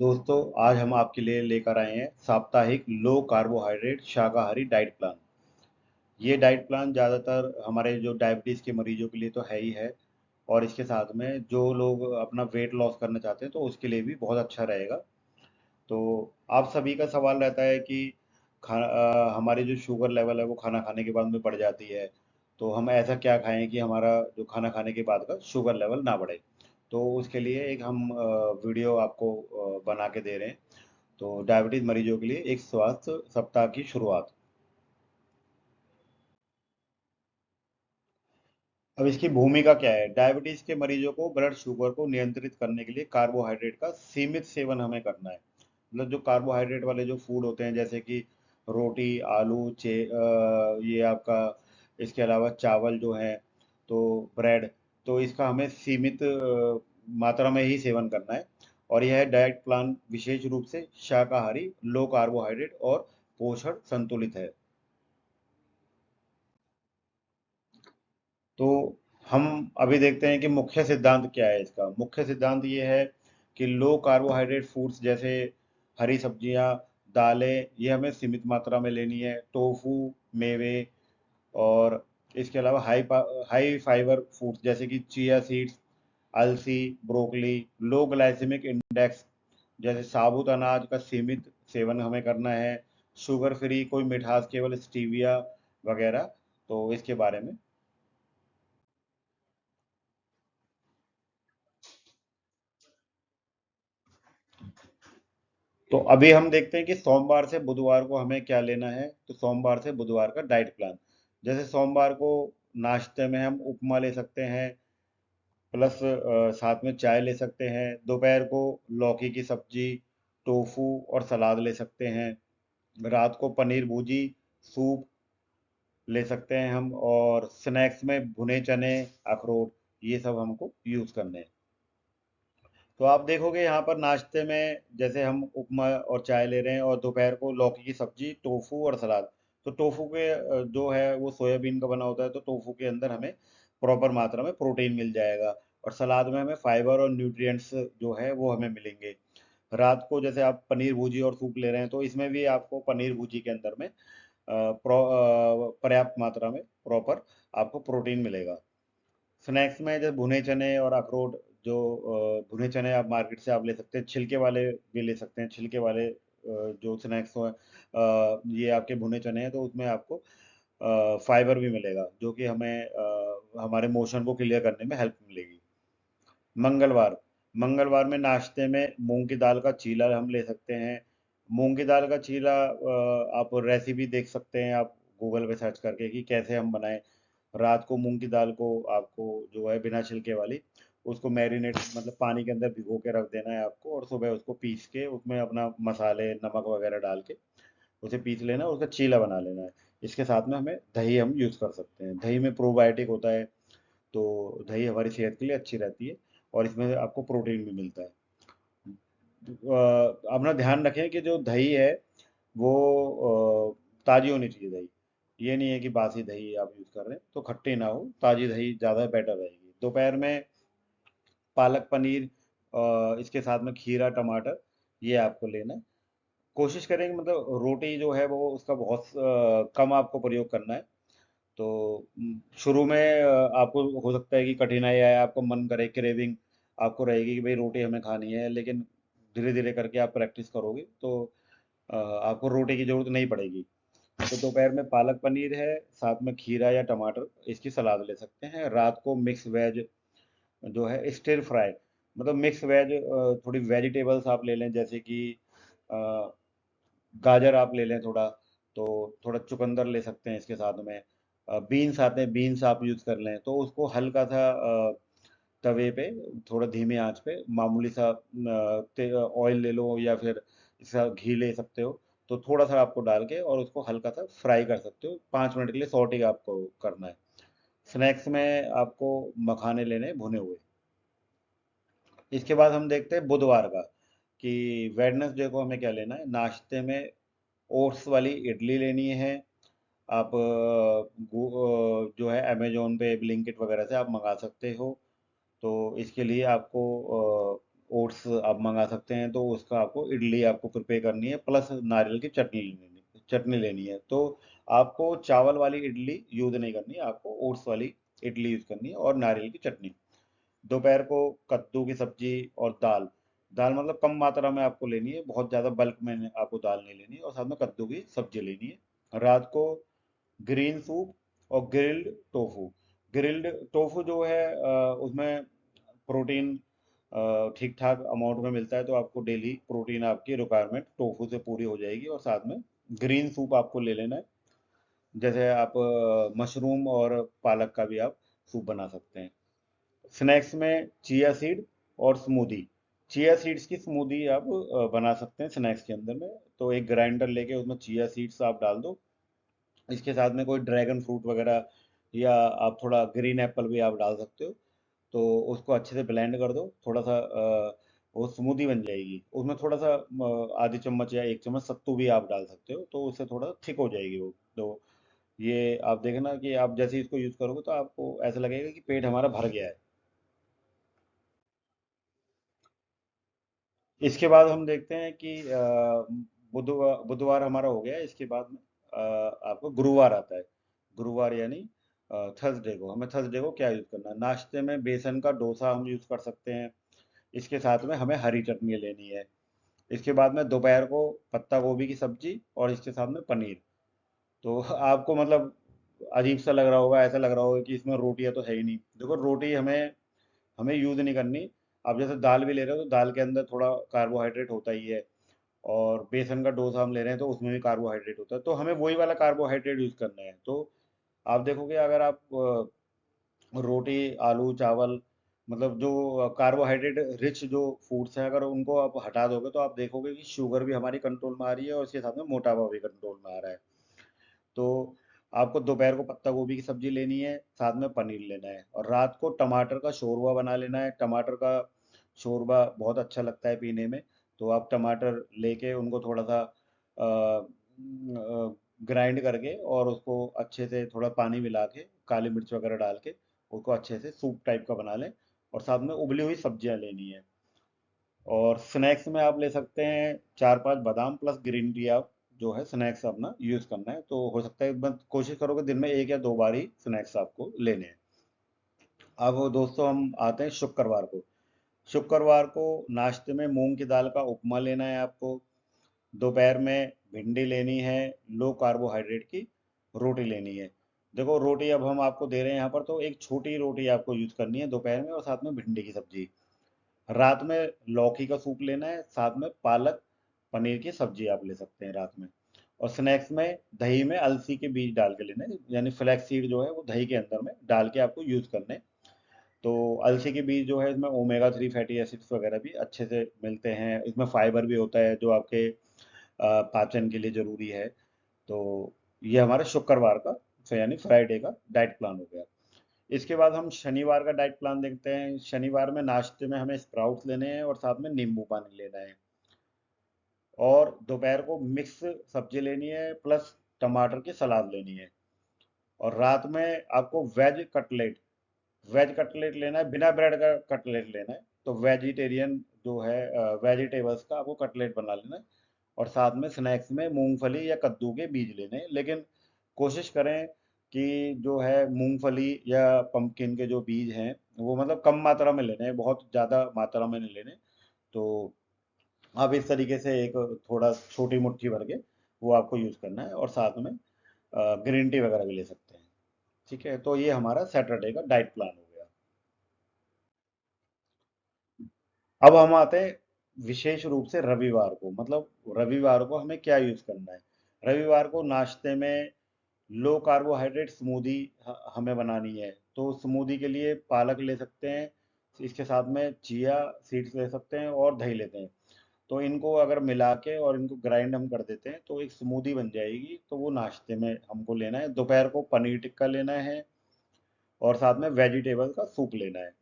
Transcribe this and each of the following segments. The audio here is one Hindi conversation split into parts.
दोस्तों, आज हम आपके लिए लेकर आए हैं साप्ताहिक लो कार्बोहाइड्रेट शाकाहारी डाइट प्लान। ये डाइट प्लान ज़्यादातर हमारे जो डायबिटीज़ के मरीजों के लिए तो है ही है, और इसके साथ में जो लोग अपना वेट लॉस करना चाहते हैं तो उसके लिए भी बहुत अच्छा रहेगा। तो आप सभी का सवाल रहता है कि हमारी जो शुगर लेवल है वो खाना खाने के बाद में बढ़ जाती है। तो हम ऐसा क्या खाएं कि हमारा जो खाना खाने के बाद का शुगर लेवल ना बढ़े। तो उसके लिए एक हम वीडियो आपको बना के दे रहे हैं। तो डायबिटीज मरीजों के लिए एक स्वास्थ्य सप्ताह की शुरुआत। अब इसकी भूमिका क्या है? डायबिटीज के मरीजों को ब्लड शुगर को नियंत्रित करने के लिए कार्बोहाइड्रेट का सीमित सेवन हमें करना है। मतलब जो कार्बोहाइड्रेट वाले जो फूड होते हैं, जैसे कि रोटी, आलू, ये आपका, इसके अलावा चावल जो है, तो ब्रेड, तो इसका हमें सीमित मात्रा में ही सेवन करना है। और यह डाइट प्लान विशेष रूप से शाकाहारी, लो कार्बोहाइड्रेट और पोषण संतुलित है। तो हम अभी देखते हैं कि मुख्य सिद्धांत क्या है। इसका मुख्य सिद्धांत ये है कि लो कार्बोहाइड्रेट फूड्स जैसे हरी सब्जियां, दालें, ये हमें सीमित मात्रा में लेनी है। टोफू, मेवे, और इसके अलावा हाई फाइबर फूड्स जैसे कि चिया सीड्स, अलसी, ब्रोकली। लो ग्लाइसेमिक इंडेक्स जैसे साबुत अनाज का सीमित सेवन हमें करना है। शुगर फ्री, कोई मिठास, केवल स्टीविया वगैरह। तो इसके बारे में, तो अभी हम देखते हैं कि सोमवार से बुधवार को हमें क्या लेना है। तो सोमवार से बुधवार का डाइट प्लान, जैसे सोमवार को नाश्ते में हम उपमा ले सकते हैं, प्लस साथ में चाय ले सकते हैं। दोपहर को लौकी की सब्जी, टोफू और सलाद ले सकते हैं। रात को पनीर भुजी, सूप ले सकते हैं हम। और स्नैक्स में भुने चने, अखरोट, ये सब हमको यूज़ करने हैं। तो आप देखोगे यहाँ पर नाश्ते में जैसे हम उपमा और चाय ले रहे हैं, और दोपहर को लौकी की सब्जी, टोफू और सलाद। तो टोफू के जो है वो सोयाबीन का बना होता है, तो टोफू के अंदर हमें प्रॉपर मात्रा में प्रोटीन मिल जाएगा। और सलाद में हमें फाइबर और न्यूट्रिएंट्स जो है वो हमें मिलेंगे। रात को जैसे आप पनीर भुजी और सूप ले रहे हैं, तो इसमें भी आपको पनीर भुजी के अंदर में पर्याप्त मात्रा में प्रॉपर आपको प्रोटीन मिलेगा। स्नैक्स में जैसे भुने चने और अखरोट, जो भुने चने आप मार्केट से आप ले सकते हैं, छिलके वाले भी ले सकते हैं। छिलके वाले जो स्नैक्स हो, ये आपके भुने चने हैं, तो उसमें आपको फाइबर भी मिलेगा, जो कि हमें हमारे मोशन को क्लियर करने में हेल्प मिलेगी। मंगलवार, मंगलवार में नाश्ते में मूंग की दाल का चीला हम ले सकते हैं। मूंग की दाल का चीला आप रेसिपी देख सकते हैं, आप गूगल पे सर्च करके कि कैसे हम बनाएं। रात को मूंग की दाल को आपको जो है बिना छिलके वाली, उसको मैरिनेट मतलब पानी के अंदर भिगो के रख देना है आपको, और सुबह उसको पीस के उसमें अपना मसाले, नमक वगैरह डाल के उसे पीस लेना, उसका चीला बना लेना है। इसके साथ में हमें दही हम यूज़ कर सकते हैं। दही में प्रोबायोटिक होता है, तो दही हमारी सेहत के लिए अच्छी रहती है, और इसमें आपको प्रोटीन भी मिलता है। अपना ध्यान रखें कि जो दही है वो ताज़ी होनी चाहिए दही। ये नहीं है कि बासी दही आप यूज़ कर रहे हैं, तो खट्टी ना हो, ताज़ी दही ज़्यादा बेटर रहेगी। दोपहर में पालक पनीर, इसके साथ में खीरा, टमाटर, ये आपको लेना है। कोशिश करेंगे मतलब रोटी जो है वो उसका बहुत कम आपको प्रयोग करना है। तो शुरू में आपको हो सकता है कि कठिनाई आए, आपको मन करे, क्रेविंग आपको रहेगी कि भाई रोटी हमें खानी है, लेकिन धीरे धीरे करके आप प्रैक्टिस करोगे तो आपको रोटी की जरूरत नहीं पड़ेगी। तो दोपहर में पालक पनीर है, साथ में खीरा या टमाटर, इसकी सलाद ले सकते हैं। रात को मिक्स वेज जो है स्टिर फ्राई, मतलब मिक्स वेज, थोड़ी वेजिटेबल्स आप ले लें, जैसे कि अ, गाजर आप ले लें थोड़ा, तो थोड़ा चुकंदर ले सकते हैं इसके साथ में। बीन्स आते हैं, बीन्स आप यूज़ कर लें, तो उसको हल्का सा तवे पे, थोड़ा धीमी आंच पे, मामूली सा ऑयल ले लो, या फिर इसका घी ले सकते हो। तो थोड़ा सा आपको डाल के और उसको हल्का सा फ्राई कर सकते हो, 5 मिनट के लिए सॉटेग आपको करना है। स्नैक्स में आपको मखाने लेने हैं भुने हुए। इसके बाद हम देखते हैं बुधवार का, कि वेडनेसडे को हमें क्या लेना है। नाश्ते में ओट्स वाली इडली लेनी है। आप जो है अमेजोन पे, ब्लिंकिट वगैरह से आप मंगा सकते हो। तो इसके लिए आपको ओट्स आप मंगा सकते हैं, तो उसका आपको इडली आपको प्रिपेयर करनी है, प्लस नारियल की चटनी लेनी है। तो आपको चावल वाली इडली यूज़ नहीं करनी है, आपको ओट्स वाली इडली यूज़ करनी है और नारियल की चटनी। दोपहर को कद्दू की सब्जी और दाल। दाल मतलब कम मात्रा में आपको लेनी है, बहुत ज़्यादा बल्क में आपको दाल नहीं लेनी है, और साथ में कद्दू की सब्जी लेनी है। रात को ग्रीन सूप और ग्रिल्ड टोफू। ग्रिल्ड टोफू जो है उसमें प्रोटीन ठीक ठाक अमाउंट में मिलता है, तो आपको डेली प्रोटीन आपकी रिक्वायरमेंट टोफू से पूरी हो जाएगी। और साथ में ग्रीन सूप आपको ले लेना है, जैसे आप मशरूम और पालक का भी आप सूप बना सकते हैं। स्नैक्स में चिया सीड और स्मूदी। चिया सीड्स की स्मूदी आप बना सकते हैं स्नैक्स के अंदर में। तो एक ग्राइंडर लेके उसमें चिया सीड्स आप डाल दो, इसके साथ में कोई ड्रैगन फ्रूट वगैरह, या आप थोड़ा ग्रीन एप्पल भी आप डाल सकते हो। तो उसको अच्छे से ब्लेंड कर दो, थोड़ा सा वो स्मूदी बन जाएगी। उसमें थोड़ा सा आधी चम्मच या एक चम्मच सत्तू भी आप डाल सकते हो, तो उससे थोड़ा थिक हो जाएगी वो। तो ये आप देखना कि आप जैसे ही इसको यूज़ करोगे तो आपको ऐसा लगेगा कि पेट हमारा भर गया है। इसके बाद हम देखते हैं कि बुधवार बुधवार हमारा हो गया। इसके बाद में आपको गुरुवार आता है। गुरुवार यानी थर्सडे को, हमें थर्सडे को क्या यूज़ करना है? नाश्ते में बेसन का डोसा हम यूज़ कर सकते हैं। इसके साथ में हमें हरी चटनी लेनी है। इसके बाद में दोपहर को पत्ता गोभी की सब्जी और इसके साथ में पनीर। तो आपको मतलब अजीब सा लग रहा होगा, ऐसा लग रहा होगा कि इसमें रोटियां तो है ही नहीं। देखो, रोटी हमें हमें यूज़ नहीं करनी। आप जैसे दाल भी ले रहे हो तो दाल के अंदर थोड़ा कार्बोहाइड्रेट होता ही है, और बेसन का डोसा हम ले रहे हैं तो उसमें भी कार्बोहाइड्रेट होता है, तो हमें वही वाला कार्बोहाइड्रेट यूज़ करना है। तो आप देखोगे, अगर आप रोटी, आलू, चावल, मतलब जो कार्बोहाइड्रेट रिच जो फूड्स हैं, अगर उनको आप हटा दोगे तो आप देखोगे कि शुगर भी हमारी कंट्रोल में आ रही है, और इसके साथ में मोटापा भी कंट्रोल में आ रहा है। तो आपको दोपहर को पत्ता गोभी की सब्जी लेनी है, साथ में पनीर लेना है, और रात को टमाटर का शोरबा बना लेना है। टमाटर का शोरबा बहुत अच्छा लगता है पीने में। तो आप टमाटर लेके उनको थोड़ा सा ग्राइंड करके, और उसको अच्छे से थोड़ा पानी मिला के, काली मिर्च वगैरह डाल के, उसको अच्छे से सूप टाइप का बना लें। और साथ में उबली हुई सब्जियां लेनी है। और स्नैक्स में आप ले सकते हैं 4-5 बादाम प्लस ग्रीन टी। आप जो है स्नैक्स अपना यूज़ करना है, तो हो सकता है कोशिश करोगे दिन में 1 या 2 बार ही स्नैक्स आपको लेने हैं। अब दोस्तों, हम आते हैं शुक्रवार को। शुक्रवार को नाश्ते में मूंग की दाल का उपमा लेना है आपको। दोपहर में भिंडी लेनी है, लो कार्बोहाइड्रेट की रोटी लेनी है। देखो, रोटी अब हम आपको दे रहे हैं यहाँ पर, तो एक छोटी रोटी आपको यूज़ करनी है दोपहर में, और साथ में भिंडी की सब्जी। रात में लौकी का सूप लेना है, साथ में पालक पनीर की सब्जी आप ले सकते हैं रात में। और स्नैक्स में दही में अलसी के बीज डाल के लेना है, यानी फ्लैक्स सीड जो है वो दही के अंदर में डाल के आपको यूज़ करने हैं। तो अलसी के बीज जो है, इसमें ओमेगा 3 फैटी एसिड्स वगैरह भी अच्छे से मिलते हैं। इसमें फाइबर भी होता है जो आपके पाचन के लिए ज़रूरी है। तो ये हमारा शुक्रवार का, यानी फ्राइडे का डाइट प्लान हो गया। इसके बाद हम शनिवार का डाइट प्लान देखते हैं। शनिवार में नाश्ते में हमें स्प्राउट्स लेने हैं, और साथ में नींबू पानी लेना है। और दोपहर को मिक्स सब्जी लेनी है, प्लस टमाटर की सलाद लेनी है। और रात में आपको वेज कटलेट लेना है, बिना ब्रेड का कटलेट लेना है। तो वेजिटेरियन जो है, वेजिटेबल्स का आपको कटलेट बना लेना है। और साथ में स्नैक्स में मूंगफली या कद्दू के बीज लेने हैं, लेकिन कोशिश करें कि जो है मूंगफली या पंपकिन के जो बीज हैं वो मतलब कम मात्रा में लेने हैं, बहुत ज़्यादा मात्रा में नहीं लेने। तो आप इस तरीके से एक थोड़ा छोटी मुट्ठी भर के वो आपको यूज़ करना है, और साथ में ग्रीन टी वगैरह भी ले सकते हैं। ठीक है, तो ये हमारा सैटरडे का डाइट प्लान हो गया। अब हम आते हैं विशेष रूप से रविवार को। मतलब रविवार को हमें क्या यूज़ करना है? रविवार को नाश्ते में लो कार्बोहाइड्रेट स्मूदी हमें बनानी है। तो स्मूदी के लिए पालक ले सकते हैं, इसके साथ में चिया सीड्स ले सकते हैं, और दही लेते हैं। तो इनको अगर मिला के और इनको ग्राइंड हम कर देते हैं तो एक स्मूदी बन जाएगी। तो वो नाश्ते में हमको लेना है। दोपहर को पनीर टिक्का लेना है, और साथ में वेजिटेबल का सूप लेना है।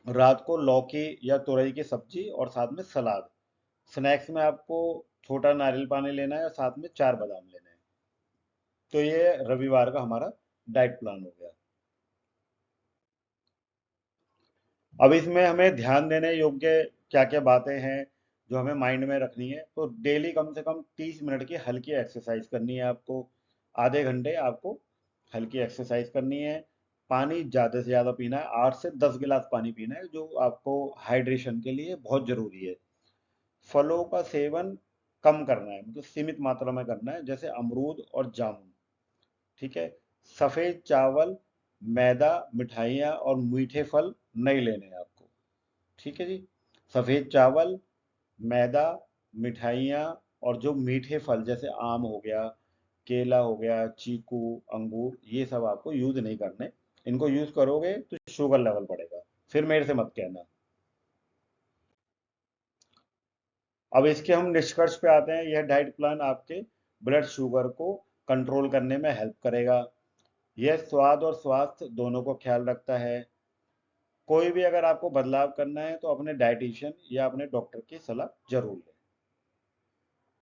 रात को लौकी या तुरई की सब्जी और साथ में सलाद। स्नैक्स में आपको छोटा नारियल पानी लेना है, और साथ में 4 बादाम लेने हैं। तो ये रविवार का हमारा डाइट प्लान हो गया। अब इसमें हमें ध्यान देने योग्य क्या क्या बातें हैं जो हमें माइंड में रखनी है। तो डेली कम से कम 30 मिनट की हल्की एक्सरसाइज करनी है आपको, आधे घंटे आपको हल्की एक्सरसाइज करनी है। पानी ज़्यादा से ज़्यादा पीना है, 8 से 10 गिलास पानी पीना है, जो आपको हाइड्रेशन के लिए बहुत ज़रूरी है। फलों का सेवन कम करना है, मतलब सीमित मात्रा में करना है, जैसे अमरूद और जामुन। ठीक है। सफेद चावल, मैदा, मिठाइयाँ और मीठे फल नहीं लेने हैं आपको। ठीक है जी। सफेद चावल, मैदा, मिठाइयाँ और जो मीठे फल जैसे आम हो गया, केला हो गया, चीकू, अंगूर, ये सब आपको यूज नहीं करने। इनको यूज करोगे तो शुगर लेवल बढ़ेगा, फिर मेरे से मत कहना। अब इसके हम निष्कर्ष पे आते हैं। यह डाइट प्लान आपके ब्लड शुगर को कंट्रोल करने में हेल्प करेगा। यह स्वाद और स्वास्थ्य दोनों को ख्याल रखता है। कोई भी अगर आपको बदलाव करना है तो अपने डाइटिशियन या अपने डॉक्टर की सलाह जरूर लें।